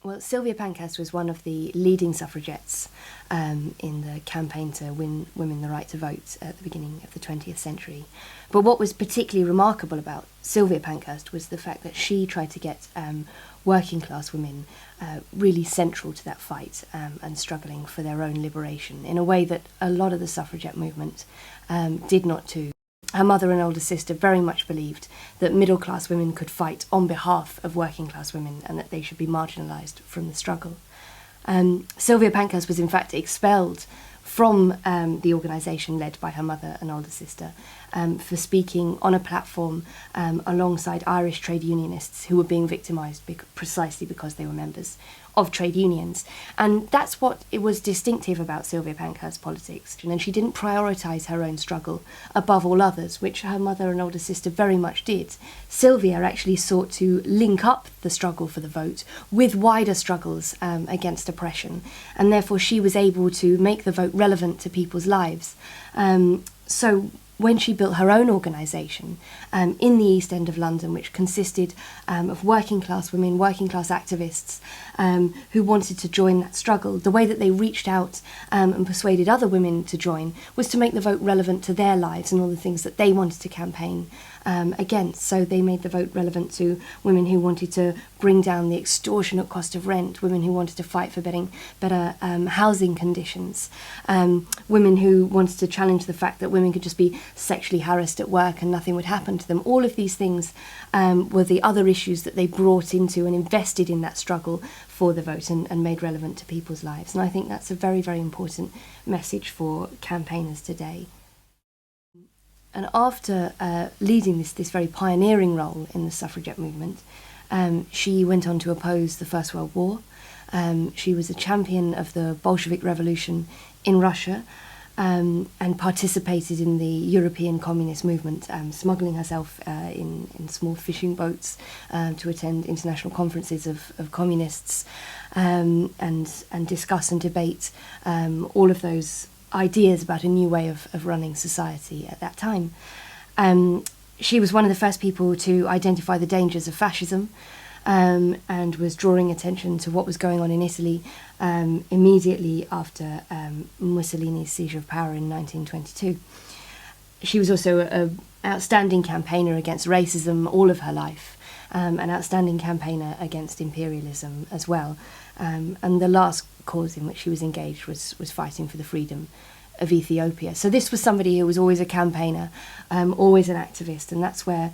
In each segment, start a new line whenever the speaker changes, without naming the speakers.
Well, Sylvia Pankhurst was one of the leading suffragettes in the campaign to win women the right to vote at the beginning of the 20th century. But what was particularly remarkable about Sylvia Pankhurst was the fact that she tried to get working class women really central to that fight and struggling for their own liberation in a way that a lot of the suffragette movement did not do. Her mother and older sister very much believed that middle-class women could fight on behalf of working-class women and that they should be marginalised from the struggle. Sylvia Pankhurst was in fact expelled from the organisation led by her mother and older sister for speaking on a platform alongside Irish trade unionists who were being victimised precisely because they were members of trade unions. And that's what it was distinctive about Sylvia Pankhurst's politics. And she didn't prioritise her own struggle above all others, which her mother and older sister very much did. Sylvia actually sought to link up the struggle for the vote with wider struggles against oppression, and therefore she was able to make the vote relevant to people's lives. So when she built her own organisation in the East End of London, which consisted of working class women, working class activists who wanted to join that struggle, the way that they reached out and persuaded other women to join was to make the vote relevant to their lives and all the things that they wanted to campaign against. So they made the vote relevant to women who wanted to bring down the extortionate cost of rent, women who wanted to fight for better housing conditions, women who wanted to challenge the fact that women could just be sexually harassed at work and nothing would happen to them. All of these things were the other issues that they brought into and invested in that struggle for the vote and made relevant to people's lives. And I think that's a very, very important message for campaigners today. And after leading this very pioneering role in the suffragette movement, she went on to oppose the First World War. She was a champion of the Bolshevik Revolution in Russia and participated in the European communist movement, smuggling herself in small fishing boats to attend international conferences of communists and discuss and debate all of those ideas about a new way of running society at that time. She was one of the first people to identify the dangers of fascism and was drawing attention to what was going on in Italy immediately after Mussolini's seizure of power in 1922. She was also an outstanding campaigner against racism all of her life, an outstanding campaigner against imperialism as well. And the last cause in which she was engaged was fighting for the freedom of Ethiopia. So this was somebody who was always a campaigner, always an activist, and that's where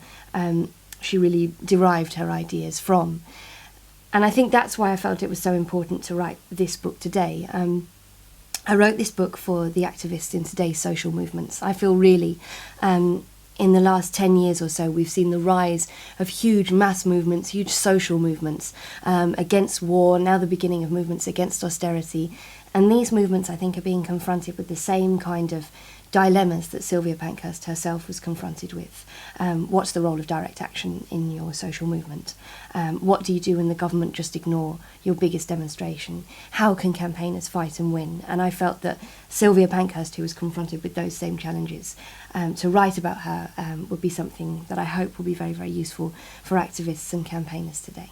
she really derived her ideas from. And I think that's why I felt it was so important to write this book today. I wrote this book for the activists in today's social movements. I feel really in the last 10 years or so, we've seen the rise of huge mass movements, huge social movements against war, now the beginning of movements against austerity. And these movements, I think, are being confronted with the same kind of dilemmas that Sylvia Pankhurst herself was confronted with. What's the role of direct action in your social movement? What do you do when the government just ignore your biggest demonstration? How can campaigners fight and win? And I felt that Sylvia Pankhurst, who was confronted with those same challenges, to write about her would be something that I hope will be very, very useful for activists and campaigners today.